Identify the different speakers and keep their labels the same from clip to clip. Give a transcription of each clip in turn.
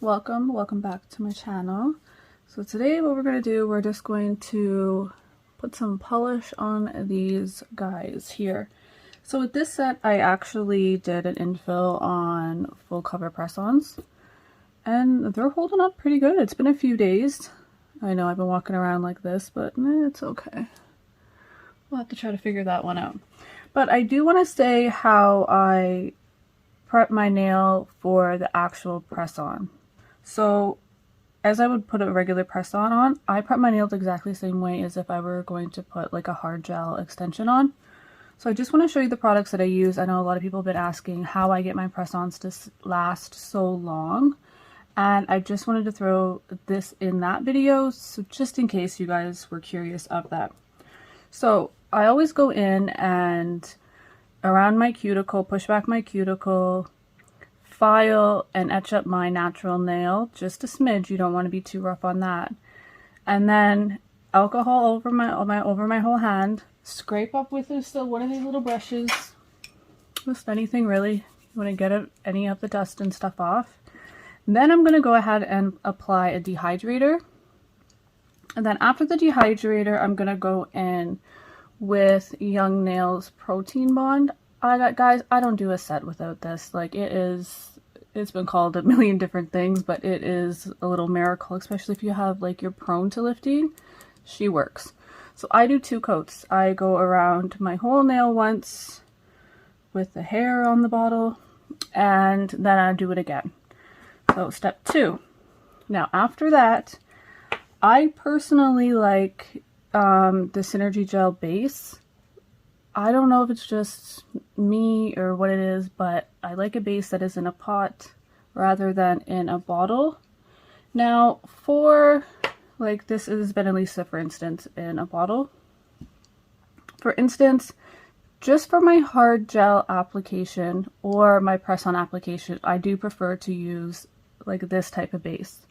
Speaker 1: welcome back to my channel. So today what we're going to do, we're just going to put some polish on these guys here. So with this set I actually did an infill on full cover press-ons and they're holding up pretty good. It's been a few days. I know I've been walking around like this, but it's okay. We'll have to try to figure that one out. But I do want to say how I prep my nail for the actual press-on. So as I would put a regular press-on on, I prep my nails exactly the same way as if I were going to put like a hard gel extension on. So I just want to show you the products that I use. I know a lot of people have been asking how I get my press-ons to last so long. And I just wanted to throw this in that video, so just in case you guys were curious of that. So I always go in and around my cuticle, push back my cuticle, file and etch up my natural nail, just a smidge. You don't want to be too rough on that. And then alcohol over my whole hand, scrape up with one of these little brushes, just anything really. You want to get any of the dust and stuff off. And then I'm going to go ahead and apply a dehydrator. And then after the dehydrator, I'm going to go in with Young Nails Protein Bond. Guys, I don't do a set without this. Like, it's been called a million different things, but it is a little miracle, especially if you have, like, you're prone to lifting. She works. So I do 2 coats. I go around my whole nail once with the hair on the bottle, and then I do it again. So step 2. Now after that, I personally like the Synergy Gel base. I don't know if it's just me or what it is, but I like a base that is in a pot rather than in a bottle. Now for like this is Benelisa, for instance, in a bottle. For instance, just for my hard gel application or my press-on application, I do prefer to use like this type of base.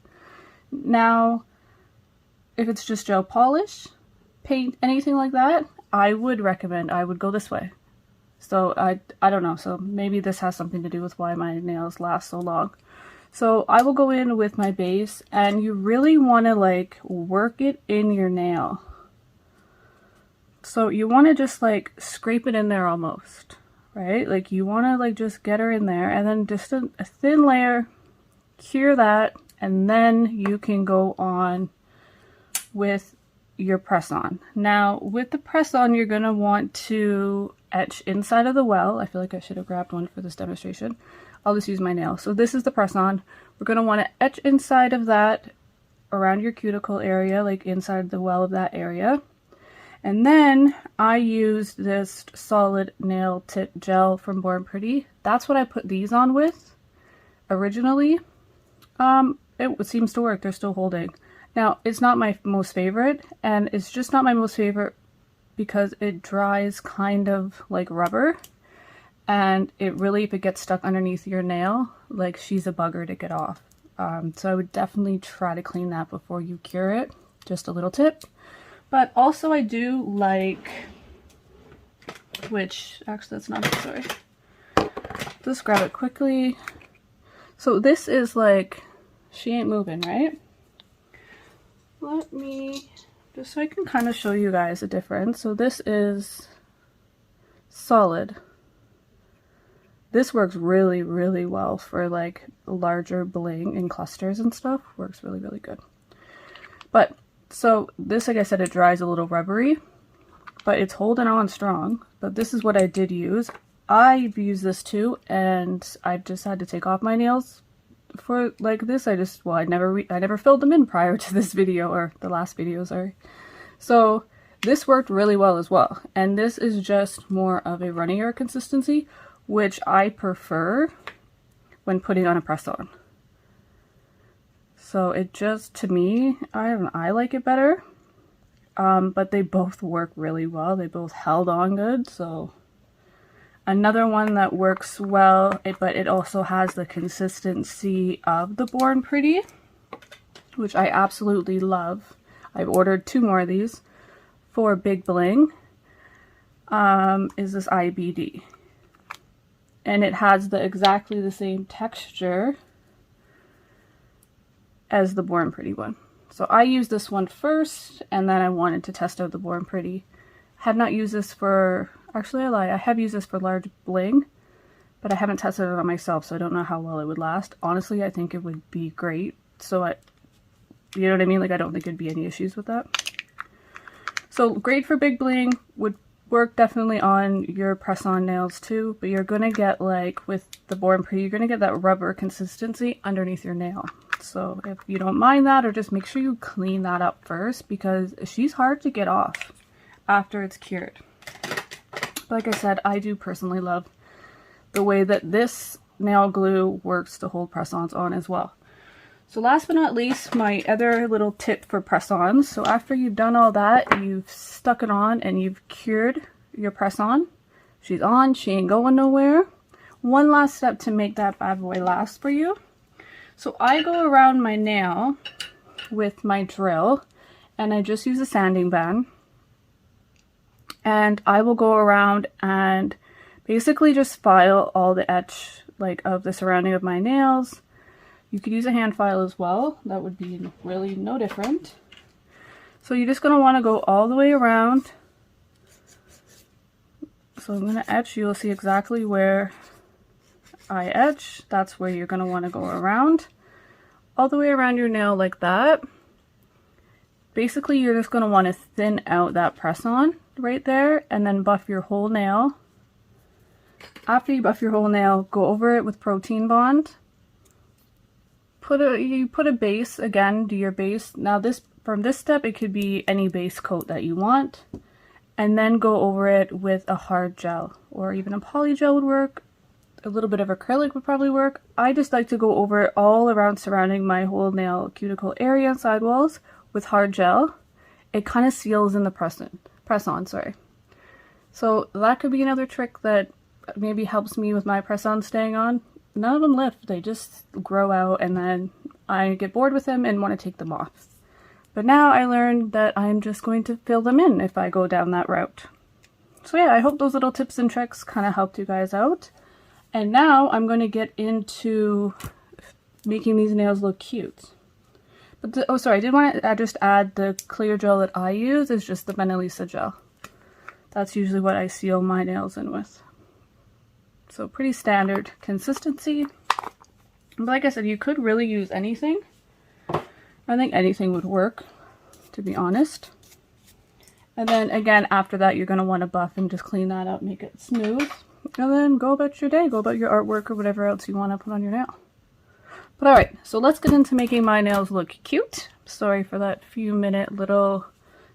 Speaker 1: Now if it's just gel polish, paint, anything like that, I would go this way. So I don't know, so maybe this has something to do with why my nails last so long. So I will go in with my base, and you really want to like work it in your nail. So you want to just like scrape it in there almost, right? Like you want to like just get her in there, and then just a thin layer, cure that, and then you can go on with your press-on. Now with the press-on, you're going to want to etch inside of the well. I feel like I should have grabbed one for this demonstration. I'll just use my nail. So this is the press-on. We're going to want to etch inside of that around your cuticle area, like inside the well of that area. And then I used this solid nail tip gel from Born Pretty. That's what I put these on with originally. It seems to work. They're still holding. Now, it's not my most favorite, and it's just not my most favorite because it dries kind of like rubber, and it really, if it gets stuck underneath your nail, like she's a bugger to get off. So I would definitely try to clean that before you cure it. Just a little tip. But also I do like, which, actually that's not it, sorry. Just grab it quickly. So this is like, she ain't moving, right? Let me, just so I can kind of show you guys the difference. So this is solid. This works really, really well for like larger bling and clusters and stuff. Works really, really good. But, so this, like I said, it dries a little rubbery, but it's holding on strong. But this is what I did use. I've used this too, and I've just had to take off my nails for like this. I never filled them in prior to this video, or the last video, sorry. So this worked really well as well, and this is just more of a runnier consistency, which I prefer when putting on a press-on. So it just, to me, I like it better, but they both work really well. They both held on good. So another one that works well, but it also has the consistency of the Born Pretty, which I absolutely love. I've ordered 2 more of these for Big Bling, is this IBD. And it has exactly the same texture as the Born Pretty one. So I used this one first, and then I wanted to test out the Born Pretty. Had not used this for, actually I lie, I have used this for large bling, but I haven't tested it on myself, so I don't know how well it would last. Honestly, I think it would be great. So you know what I mean? Like, I don't think there'd be any issues with that. So great for big bling, would work definitely on your press-on nails too, but you're gonna get, like with the Born Pretty, you're gonna get that rubber consistency underneath your nail. So if you don't mind that, or just make sure you clean that up first, because she's hard to get off after it's cured. Like I said, I do personally love the way that this nail glue works to hold press-ons on as well. So last but not least, my other little tip for press-ons. So after you've done all that, you've stuck it on and you've cured your press-on. She's on, she ain't going nowhere. One last step to make that bad boy last for you. So I go around my nail with my drill, and I just use a sanding band. And I will go around and basically just file all the etch, like, of the surrounding of my nails. You could use a hand file as well. That would be really no different. So you're just going to want to go all the way around. So I'm going to etch. You'll see exactly where I etch. That's where you're going to want to go around. All the way around your nail like that. Basically, you're just going to want to thin out that press-on right there and then buff your whole nail. After you buff your whole nail, go over it with Protein Bond. You put a base, again, do your base. Now from this step, it could be any base coat that you want. And then go over it with a hard gel, or even a poly gel would work. A little bit of acrylic would probably work. I just like to go over it all around surrounding my whole nail cuticle area and sidewalls with hard gel. It kind of seals in the press-on, sorry. So that could be another trick that maybe helps me with my press-on staying on. None of them lift, they just grow out, and then I get bored with them and want to take them off. But now I learned that I'm just going to fill them in if I go down that route. So yeah, I hope those little tips and tricks kind of helped you guys out. And now I'm going to get into making these nails look cute. But oh sorry, I did want to just add the clear gel that I use is just the Benelisa gel. That's usually what I seal my nails in with. So pretty standard consistency. But like I said, you could really use anything. I think anything would work, to be honest. And then again, after that, you're going to want to buff and just clean that up, make it smooth. And then go about your day, go about your artwork or whatever else you want to put on your nail. But alright, so let's get into making my nails look cute. Sorry for that few-minute little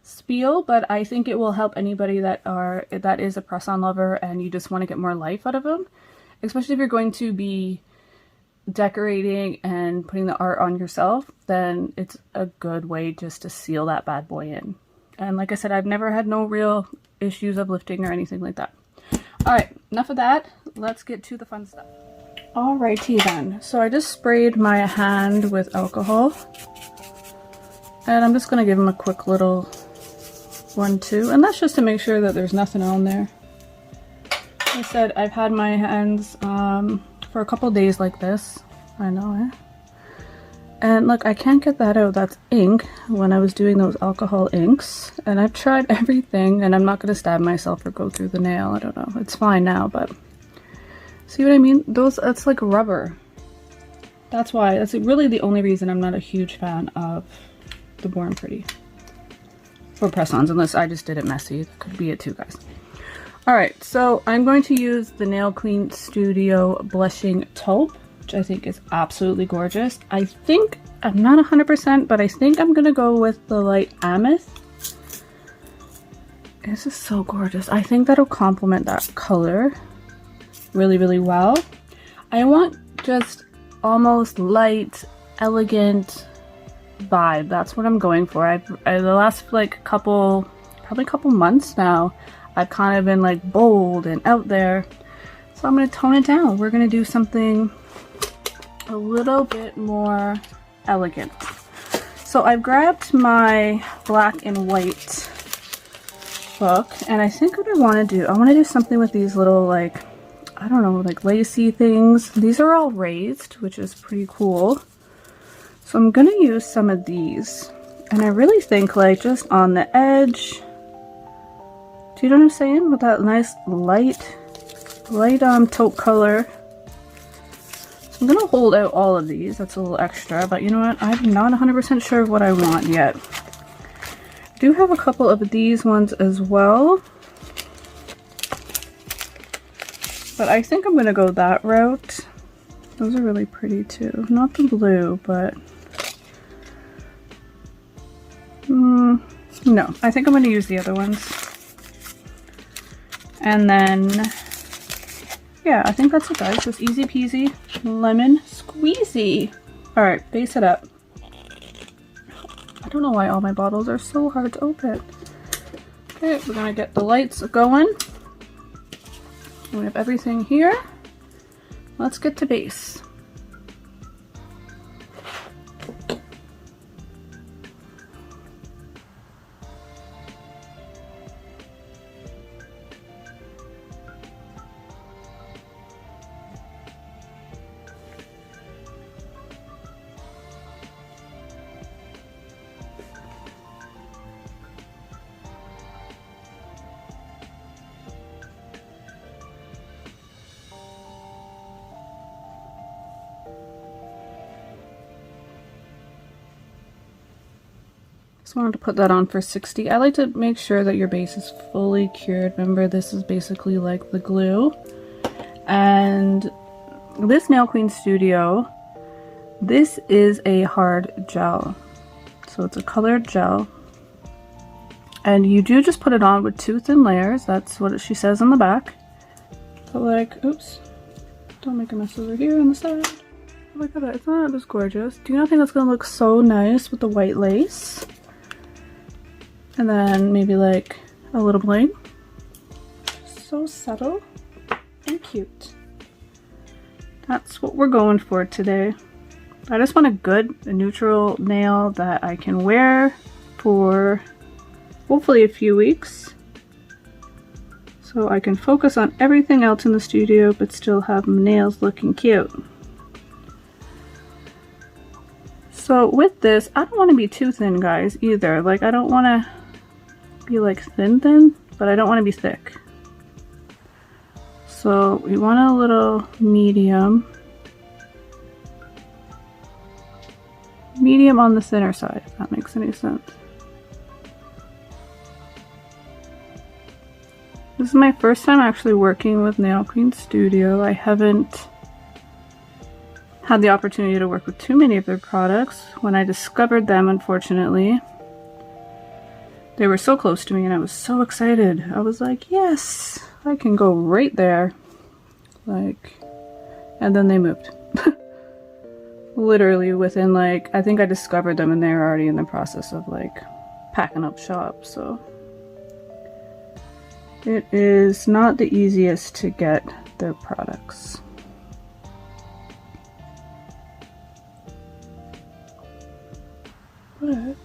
Speaker 1: spiel, but I think it will help anybody that is a press-on lover and you just want to get more life out of them. Especially if you're going to be decorating and putting the art on yourself, then it's a good way just to seal that bad boy in. And like I said, I've never had no real issues of lifting or anything like that. Alright, enough of that. Let's get to the fun stuff. Alrighty then. So I just sprayed my hand with alcohol. And I'm just going to give them a quick little 1-2. And that's just to make sure that there's nothing on there. Like I said, I've had my hands for a couple days like this. I know, eh? And look, I can't get that out. That's ink when I was doing those alcohol inks. And I've tried everything, and I'm not going to stab myself or go through the nail. I don't know. It's fine now, but... See what I mean? That's like rubber. That's why. That's really the only reason I'm not a huge fan of the Born Pretty. For press-ons, unless I just did it messy. That could be it too, guys. Alright, so I'm going to use the Nail Clean Studio Blushing Taupe, which I think is absolutely gorgeous. I think, I'm not 100%, but I think I'm going to go with the light Amethyst. This is so gorgeous. I think that'll complement that color really, really well. I want just almost light, elegant vibe. That's what I'm going for. The last like probably couple months now, I've kind of been like bold and out there. So I'm going to tone it down. We're going to do something a little bit more elegant. So I've grabbed my black and white book, and I think what I want to do something with these little like, I don't know, like lacy things. These are all raised, which is pretty cool. So I'm gonna use some of these, and I really think like just on the edge. Do you know what I'm saying? With that nice light taupe color. So I'm gonna hold out all of these. That's a little extra, but you know what? I'm not 100% sure of what I want yet. I do have a couple of these ones as well, but I think I'm gonna go that route. Those are really pretty too. Not the blue, but no, I think I'm gonna use the other ones. And then, yeah, I think that's it, guys. Just easy peasy, lemon squeezy. All right, base it up. I don't know why all my bottles are so hard to open. Okay, we're gonna get the lights going. We have everything here. Let's get to base. Just wanted to put that on for 60. I like to make sure that your base is fully cured. Remember, this is basically like the glue. And this Nail Queen Studio, this is a hard gel. So it's a colored gel. And you do just put it on with 2 thin layers. That's what she says on the back. So like, oops, don't make a mess over here on the side. Oh my god, it's not this gorgeous. Do you not think that's gonna look so nice with the white lace? And then maybe like a little bling. So subtle and cute. That's what we're going for today. I just want a good neutral nail that I can wear for hopefully a few weeks. So I can focus on everything else in the studio but still have my nails looking cute. So with this, I don't want to be too thin, guys, either. Like, I don't want to be like thin, but I don't want to be thick. So we want a little medium on the thinner side, if that makes any sense. This is my first time actually working with Nail Queen Studio. I haven't had the opportunity to work with too many of their products. When I discovered them, unfortunately, they were so close to me and I was so excited. I was like, yes, I can go right there. Like, and then they moved. Literally within like, I think I discovered them and they were already in the process of like packing up shop. So it is not the easiest to get their products. But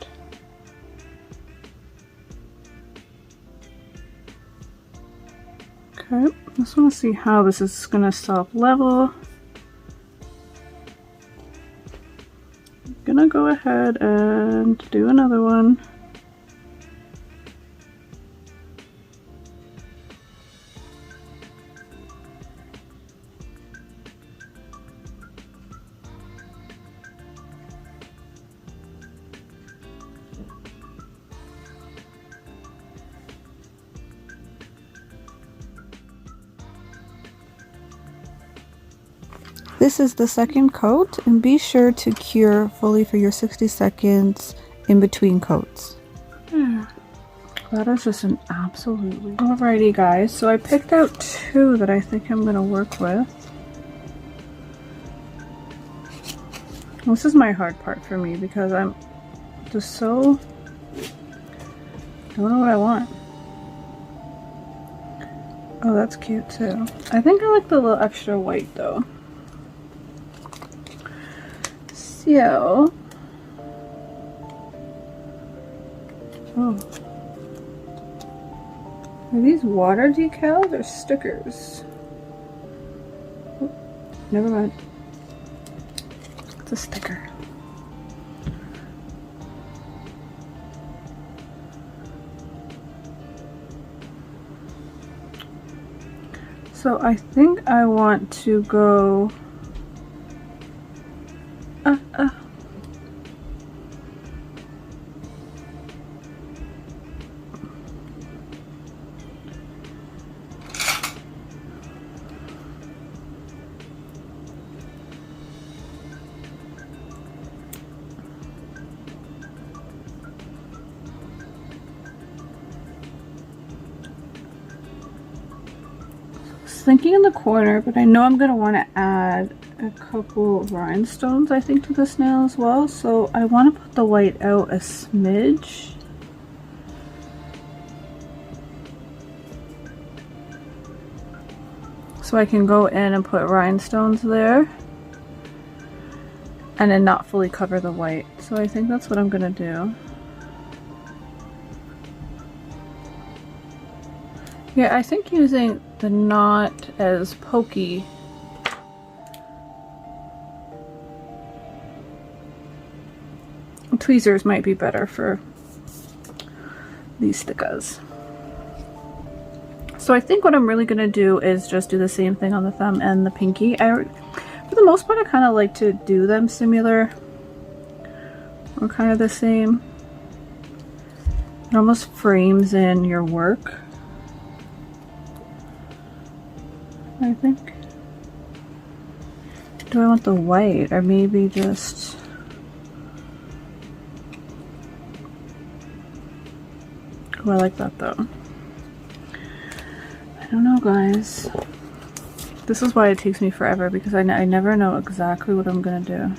Speaker 1: okay, I just want to see how this is going to self-level. I'm going to go ahead and do another one. This is the second coat, and be sure to cure fully for your 60 seconds in between coats. That is just an absolutely... Alrighty guys, so I picked out 2 that I think I'm going to work with. This is my hard part for me because I'm just so... don't know what I want. Oh, that's cute too. I think I like the little extra white though. So, oh, are these water decals or stickers? Oh, never mind. It's a sticker. So I think I want to go thinking in the corner, but I know I'm going to want to add a couple rhinestones, I think, to this nail as well. So I want to put the white out a smidge. So I can go in and put rhinestones there and then not fully cover the white. So I think that's what I'm going to do. Yeah, I think using the not as pokey tweezers might be better for these stickers. So I think what I'm really going to do is just do the same thing on the thumb and the pinky. For the most part, I kind of like to do them similar or kind of the same. It almost frames in your work, I think. Do I want the white or maybe just... Oh, I like that though. I don't know, guys. This is why it takes me forever, because I never know exactly what I'm gonna do.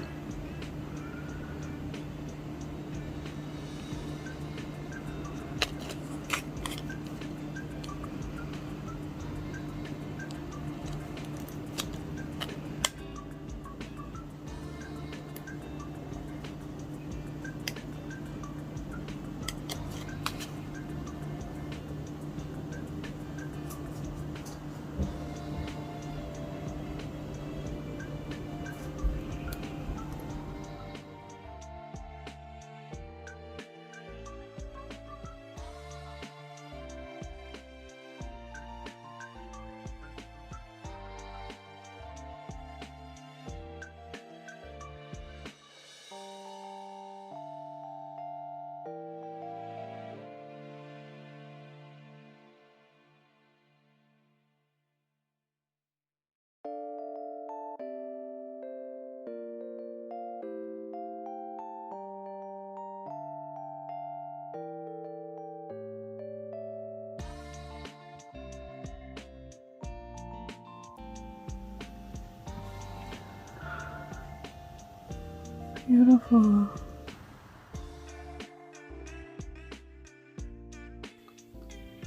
Speaker 1: Beautiful.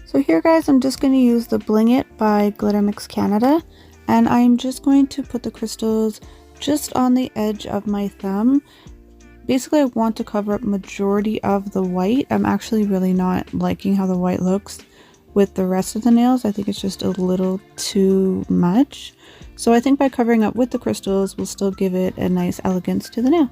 Speaker 1: So here, guys, I'm just going to use the Bling It by Glitter Mix Canada, and I'm just going to put the crystals just on the edge of my thumb. Basically, I want to cover up majority of the white. I'm actually really not liking how the white looks with the rest of the nails. I think it's just a little too much. So I think by covering up with the crystals, we'll still give it a nice elegance to the nail.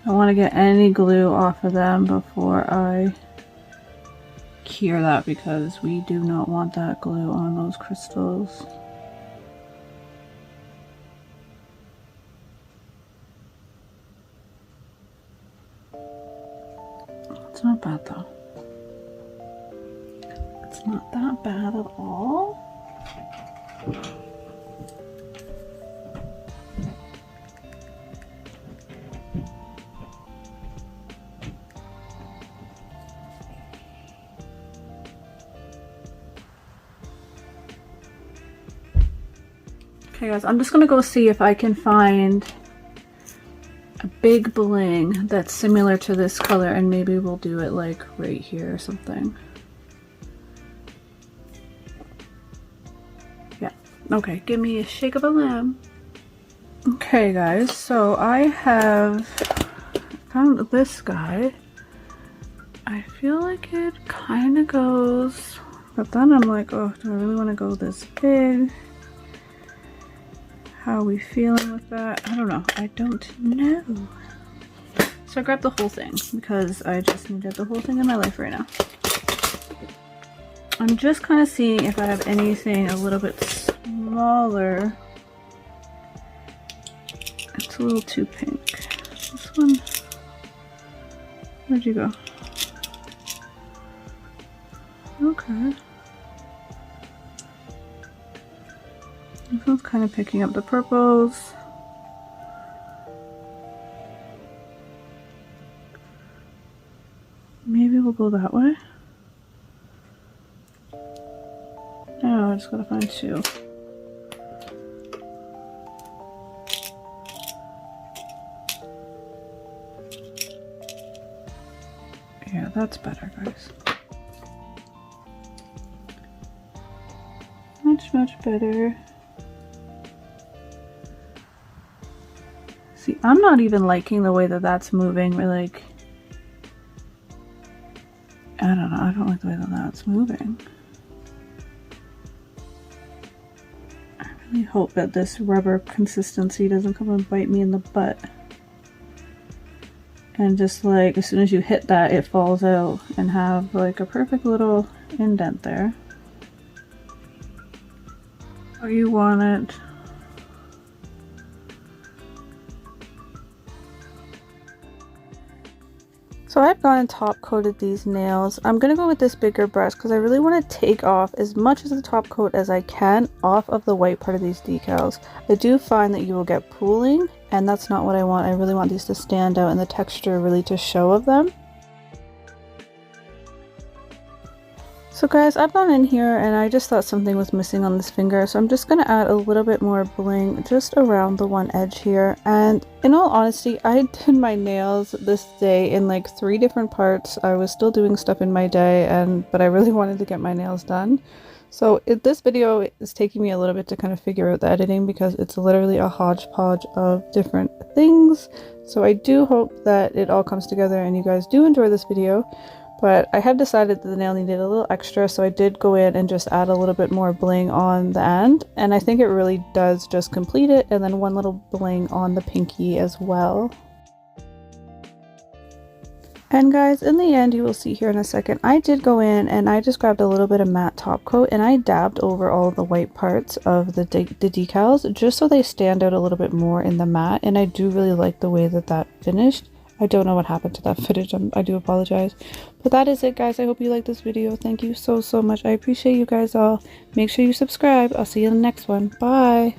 Speaker 1: I don't want to get any glue off of them before I cure that, because we do not want that glue on those crystals. It's not bad though. It's not that bad at all. Okay guys, I'm just gonna go see if I can find a big bling that's similar to this color, and maybe we'll do it like right here or something. Yeah, Okay, give me a shake of a lamb. Okay guys, so I have found this guy. I feel like it kind of goes, but then I'm like, oh, do I really want to go this big? How are we feeling with that? I don't know. I don't know. So I grabbed the whole thing because I just needed the whole thing in my life right now. I'm just kind of seeing if I have anything a little bit smaller. It's a little too pink. This one, where'd you go? Okay. This one's kind of picking up the purples. Maybe we'll go that way. Now I just gotta find two. Yeah, that's better, guys. Much better. See, I'm not even liking the way that that's moving. We're like, I don't know. I don't like the way that that's moving. I really hope that this rubber consistency doesn't come and bite me in the butt. And just like, as soon as you hit that, it falls out and have like a perfect little indent there. Oh, you want it. So I've gone and top coated these nails. I'm going to go with this bigger brush because I really want to take off as much of the top coat as I can off of the white part of these decals. I do find that you will get pooling, and that's not what I want. I really want these to stand out and the texture really to show of them. So guys, I've gone in here and I just thought something was missing on this finger, so I'm just going to add a little bit more bling just around the one edge here. And in all honesty, I did my nails this day in like 3 different parts. I was still doing stuff in my day, but I really wanted to get my nails done. So this video is taking me a little bit to kind of figure out the editing because it's literally a hodgepodge of different things. So I do hope that it all comes together and you guys do enjoy this video. But I have decided that the nail needed a little extra, so I did go in and just add a little bit more bling on the end. And I think it really does just complete it, and then one little bling on the pinky as well. And guys, in the end, you will see here in a second, I did go in and I just grabbed a little bit of matte top coat and I dabbed over all the white parts of the decals just so they stand out a little bit more in the matte. And I do really like the way that that finished. I don't know what happened to that footage. I do apologize. But that is it, guys. I hope you liked this video. Thank you so much. I appreciate you guys all. Make sure you subscribe. I'll see you in the next one. Bye.